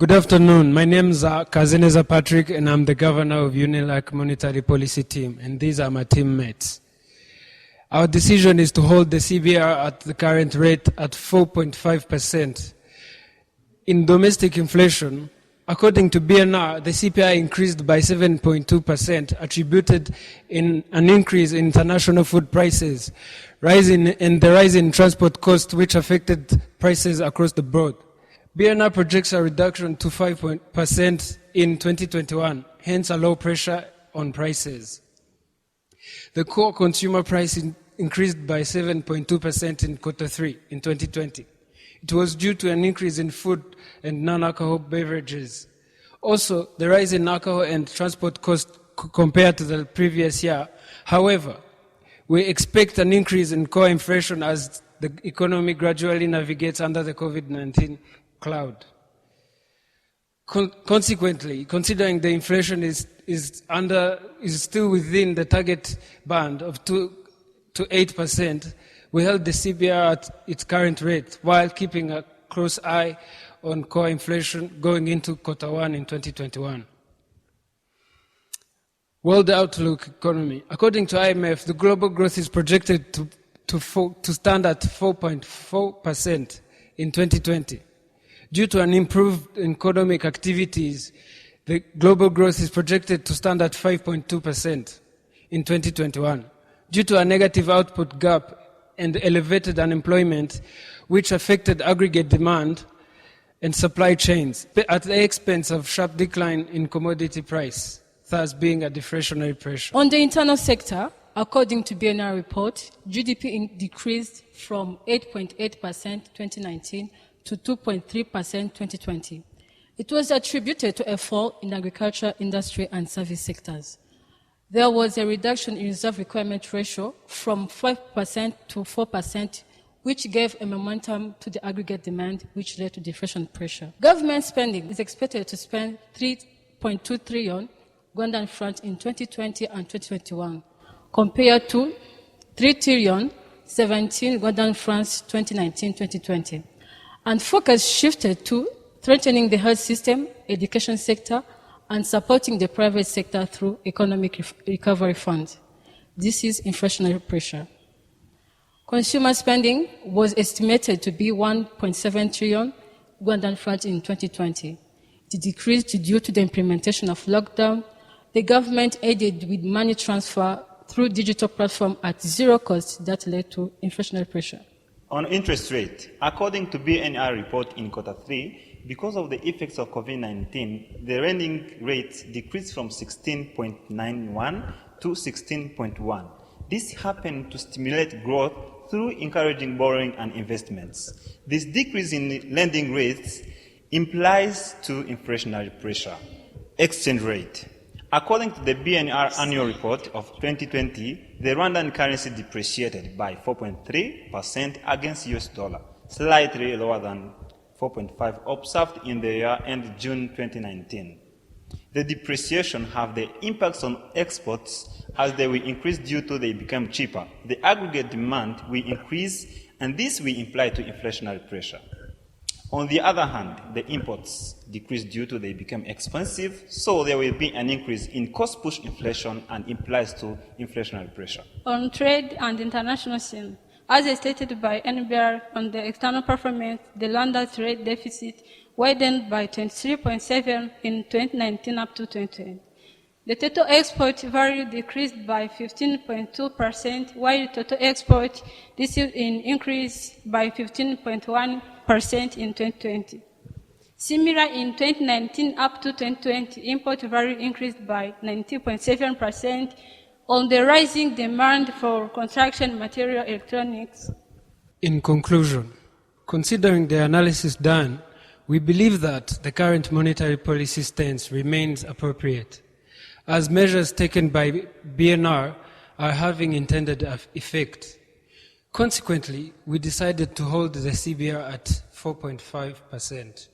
Good afternoon. My name is Kazeneza Patrick, and I'm the governor of UNILAK Monetary Policy Team, and these are my teammates. Our decision is to hold the CBR at the current rate at 4.5%. In domestic inflation, according to BNR, the CPI increased by 7.2%, attributed in an increase in international food prices, and the rise in transport costs, which affected prices across the board. BNR projects a reduction to 5% in 2021, hence a low pressure on prices. The core consumer price increased by 7.2% in Q3 in 2020. It was due to an increase in food and non-alcohol beverages. Also, the rise in alcohol and transport costs compared to the previous year. However, we expect an increase in core inflation as the economy gradually navigates under the COVID-19 cloud. Consequently, considering the inflation is still within the target band of 2 to 8%, we held the CBR at its current rate while keeping a close eye on core inflation going into Q1 in 2021. World outlook economy. According to IMF, the global growth is projected to stand at 4.4% in 2020. Due to an improved economic activities, the global growth is projected to stand at 5.2% in 2021. Due to a negative output gap and elevated unemployment, which affected aggregate demand and supply chains at the expense of sharp decline in commodity price, thus being a deflationary pressure. On the internal sector, according to BNR report, GDP decreased from 8.8% 2019 to 2.3% 2020. It was attributed to a fall in agriculture, industry, and service sectors. There was a reduction in reserve requirement ratio from 5% to 4%, which gave a momentum to the aggregate demand, which led to deflation pressure. Government spending is expected to spend 3.2 trillion Rwandan francs in 2020 and 2021, compared to 3 trillion 17 Rwandan francs 2019-2020. And focus shifted to strengthening the health system, education sector, and supporting the private sector through economic recovery funds. This is inflationary pressure. Consumer spending was estimated to be 1.7 trillion Rwandan francs in 2020. It decreased due to the implementation of lockdown. The government aided with money transfer through digital platform at zero cost that led to inflationary pressure. On interest rate, according to BNR report in Q3, because of the effects of COVID-19, the lending rate decreased from 16.91 to 16.1. This happened to stimulate growth through encouraging borrowing and investments. This decrease in lending rates implies to inflationary pressure. Exchange rate. According to the BNR annual report of 2020, the Rwandan currency depreciated by 4.3% against US dollar, slightly lower than 4.5% observed in the year end June 2019. The depreciation have the impacts on exports as they will increase due to they become cheaper. The aggregate demand will increase, and this will imply to inflationary pressure. On the other hand, the imports decrease due to they become expensive, so there will be an increase in cost-push inflation and implies to inflationary pressure. On trade and international scene, as stated by NBR on the external performance, the Rwanda trade deficit widened by 23.7 in 2019 up to 2020. The total export value decreased by 15.2%, while total export received an increase by 15.1% in 2020. Similar in 2019 up to 2020, import value increased by 19.7% on the rising demand for construction material electronics. In conclusion, considering the analysis done, we believe that the current monetary policy stance remains appropriate, as measures taken by BNR are having intended effect. Consequently, we decided to hold the CBR at 4.5%.